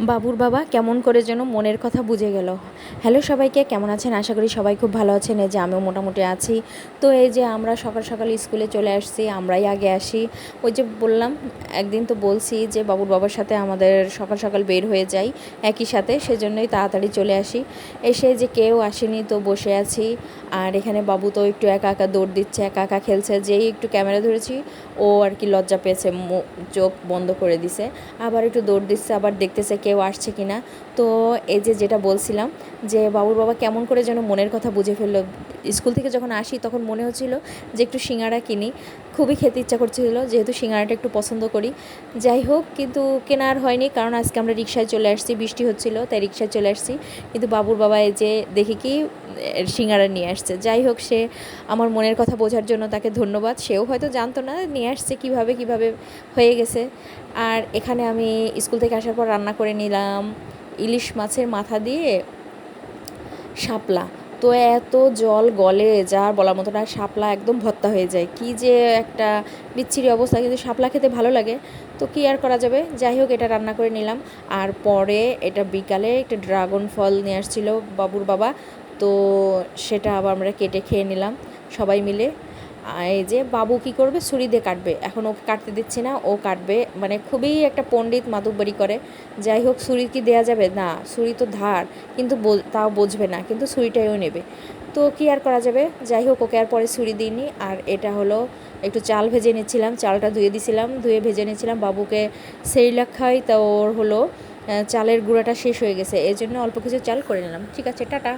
বাবুর বাবা কেমন করে যেন মনের কথা বুঝে গেল। হ্যালো সবাইকে, কেমন আছেন? আশা করি সবাই খুব ভালো আছেন। এই যে আমিও মোটামুটি আছি। তো এই যে আমরা সকাল সকাল স্কুলে চলে আসছি, আমরাই আগে আসি। ওই যে বললাম, একদিন তো বলছি যে বাবুর বাবার সাথে আমাদের সকাল সকাল বের হয়ে যাই একই সাথে, সেজন্যই তাড়াতাড়ি চলে আসি। এসে যে কেউ আসেনি, তো বসে আছি। আর এখানে বাবু তো একটু একা একা দৌড় দিচ্ছে, একা একা খেলছে। যেই একটু ক্যামেরা ধরেছি, ও আর কি লজ্জা পেয়েছে, চোখ বন্ধ করে দিছে। আবার একটু দৌড় দিচ্ছে, আবার দেখতেছে কেউ আসছে কি না। তো এই যে যেটা বলছিলাম, যে বাবুর বাবা কেমন করে যেন মনের কথা বুঝে ফেললো। স্কুল থেকে যখন আসি তখন মনে হচ্ছিল যে একটু সিঙ্গারা কিনি, খুবই খেতে ইচ্ছা করছিল, যেহেতু সিঙ্গারাটা একটু পছন্দ করি। যাই হোক, কিন্তু কেনার হয়নি, কারণ আজকে আমরা রিক্সায় চলে আসছি, বৃষ্টি হচ্ছিল তাই রিক্সায় চলে আসছি। কিন্তু বাবুর বাবা এই যে দেখি কি সিঙ্গারা নিয়ে আসছে। যাই হোক, সে আমার মনের কথা বোঝার জন্য তাকে ধন্যবাদ। সেও হয়তো জানতো না নিয়ে আসছে কিভাবে হয়ে গেছে। আর এখানে আমি স্কুল থেকে আসার পর রান্না করে নিলাম ইলিশ মাছের মাথা দিয়ে শাপলা। তো এত জল গলে যার বলার মতো না, শাপলা একদম ভর্তা হয়ে যায়। কি যে একটা বিচ্ছিরি অবস্থা, কিন্তু শাপলা খেতে ভালো লাগে, তো কি আর করা যাবে। যাই হোক, এটা রান্না করে নিলাম। আর পরে এটা বিকালে একটা ড্রাগন ফল নিয়ে আসছিল বাবুর বাবা, তো সেটা আবার আমরা কেটে খেয়ে নিলাম সবাই মিলে। এই যে বাবু কি করবে, ছুরি দিয়ে কাটবে। এখন ওকে কাটতে দিচ্ছি না, ও কাটবে। মানে খুবই একটা পণ্ডিত মাতুব্বরি করে। যাই হোক, ছুরি কি দেয়া যাবে না, ছুরি তো ধার, কিন্তু তাও বুঝবে না, কিন্তু ছুরিটাইও নেবে। তো কি আর করা যাবে। যাই হোক, ওকে আর পরে ছুরি দিইনি। আর এটা হলো একটু চাল ভেজে নিচ্ছিলাম, চালটা ধুয়ে দিছিলাম, ধুয়ে ভেজে নিচ্ছিলাম। বাবুকে সেরিলাক খাই, তা ওর হলো চালের গুঁড়াটা শেষ হয়ে গেছে, এই জন্য অল্প কিছু চাল করে নিলাম। ঠিক আছে, টাটা।